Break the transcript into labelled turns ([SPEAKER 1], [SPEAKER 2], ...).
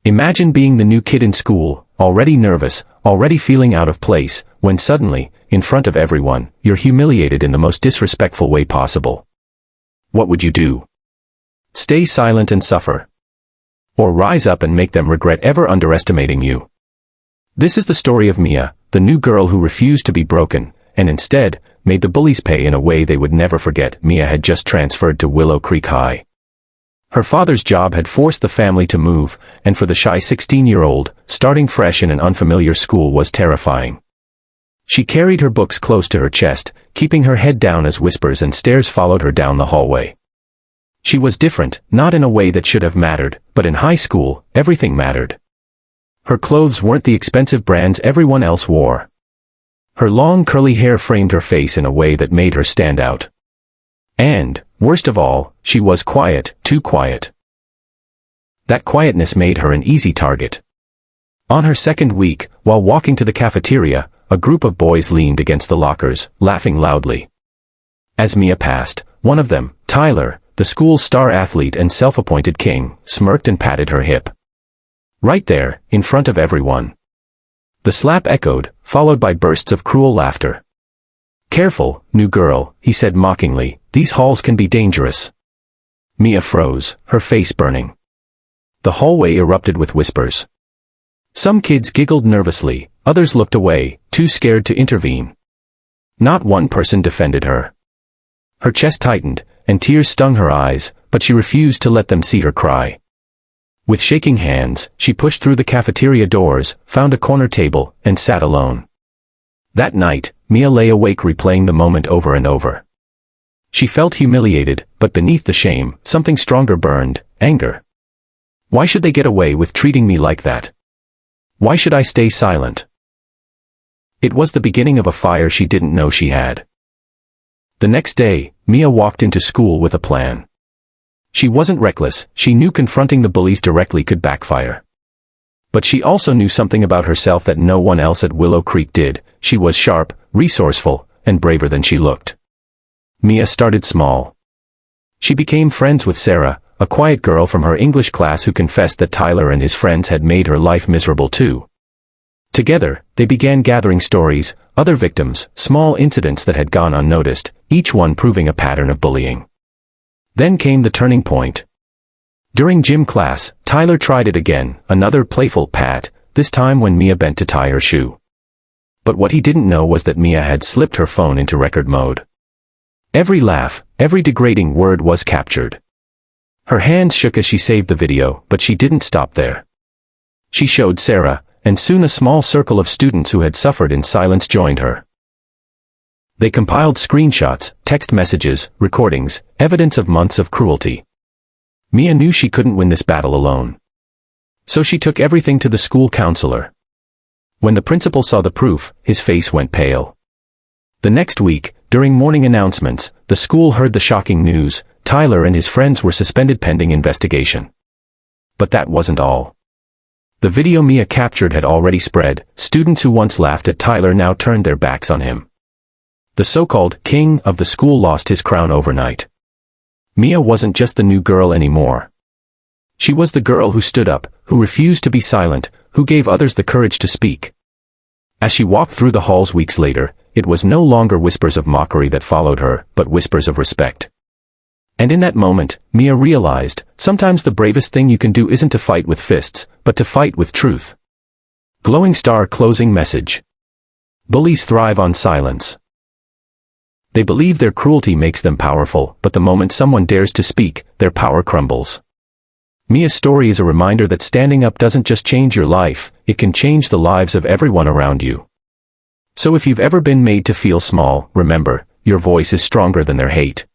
[SPEAKER 1] Imagine being the new kid in school, already nervous, already feeling out of place, when suddenly, in front of everyone, you're humiliated in the most disrespectful way possible. What would you do? Stay silent and suffer? Or rise up and make them regret ever underestimating you? This is the story of Mia, the new girl who refused to be broken, and instead, made the bullies pay in a way they would never forget. Mia had just transferred to Willow Creek High. Her father's job had forced the family to move, and for the shy 16-year-old, starting fresh in an unfamiliar school was terrifying. She carried her books close to her chest, keeping her head down as whispers and stares followed her down the hallway. She was different, not in a way that should have mattered, but in high school, everything mattered. Her clothes weren't the expensive brands everyone else wore. Her long curly hair framed her face in a way that made her stand out. And, worst of all, she was quiet, too quiet. That quietness made her an easy target. On her second week, while walking to the cafeteria, a group of boys leaned against the lockers, laughing loudly. As Mia passed, one of them, Tyler, the school's star athlete and self-appointed king, smirked and patted her hip. Right there, in front of everyone. The slap echoed, followed by bursts of cruel laughter. "Careful, new girl," he said mockingly, "these halls can be dangerous." Mia froze, her face burning. The hallway erupted with whispers. Some kids giggled nervously, others looked away, too scared to intervene. Not one person defended her. Her chest tightened, and tears stung her eyes, but she refused to let them see her cry. With shaking hands, she pushed through the cafeteria doors, found a corner table, and sat alone. That night, Mia lay awake replaying the moment over and over. She felt humiliated, but beneath the shame, something stronger burned, anger. Why should they get away with treating me like that? Why should I stay silent? It was the beginning of a fire she didn't know she had. The next day, Mia walked into school with a plan. She wasn't reckless, she knew confronting the bullies directly could backfire. But she also knew something about herself that no one else at Willow Creek did. She was sharp, resourceful, and braver than she looked. Mia started small. She became friends with Sarah, a quiet girl from her English class who confessed that Tyler and his friends had made her life miserable too. Together, they began gathering stories, other victims, small incidents that had gone unnoticed, each one proving a pattern of bullying. Then came the turning point. During gym class, Tyler tried it again, another playful pat, this time when Mia bent to tie her shoe. But what he didn't know was that Mia had slipped her phone into record mode. Every laugh, every degrading word was captured. Her hands shook as she saved the video, but she didn't stop there. She showed Sarah, and soon a small circle of students who had suffered in silence joined her. They compiled screenshots, text messages, recordings, evidence of months of cruelty. Mia knew she couldn't win this battle alone. So she took everything to the school counselor. When the principal saw the proof, his face went pale. The next week, during morning announcements, the school heard the shocking news: Tyler and his friends were suspended pending investigation. But that wasn't all. The video Mia captured had already spread. Students who once laughed at Tyler now turned their backs on him. The so-called king of the school lost his crown overnight. Mia wasn't just the new girl anymore. She was the girl who stood up, who refused to be silent, who gave others the courage to speak. As she walked through the halls weeks later, it was no longer whispers of mockery that followed her, but whispers of respect. And in that moment, Mia realized, sometimes the bravest thing you can do isn't to fight with fists, but to fight with truth. Glowing star closing message. Bullies thrive on silence. They believe their cruelty makes them powerful, but the moment someone dares to speak, their power crumbles. Mia's story is a reminder that standing up doesn't just change your life, it can change the lives of everyone around you. So if you've ever been made to feel small, remember, your voice is stronger than their hate.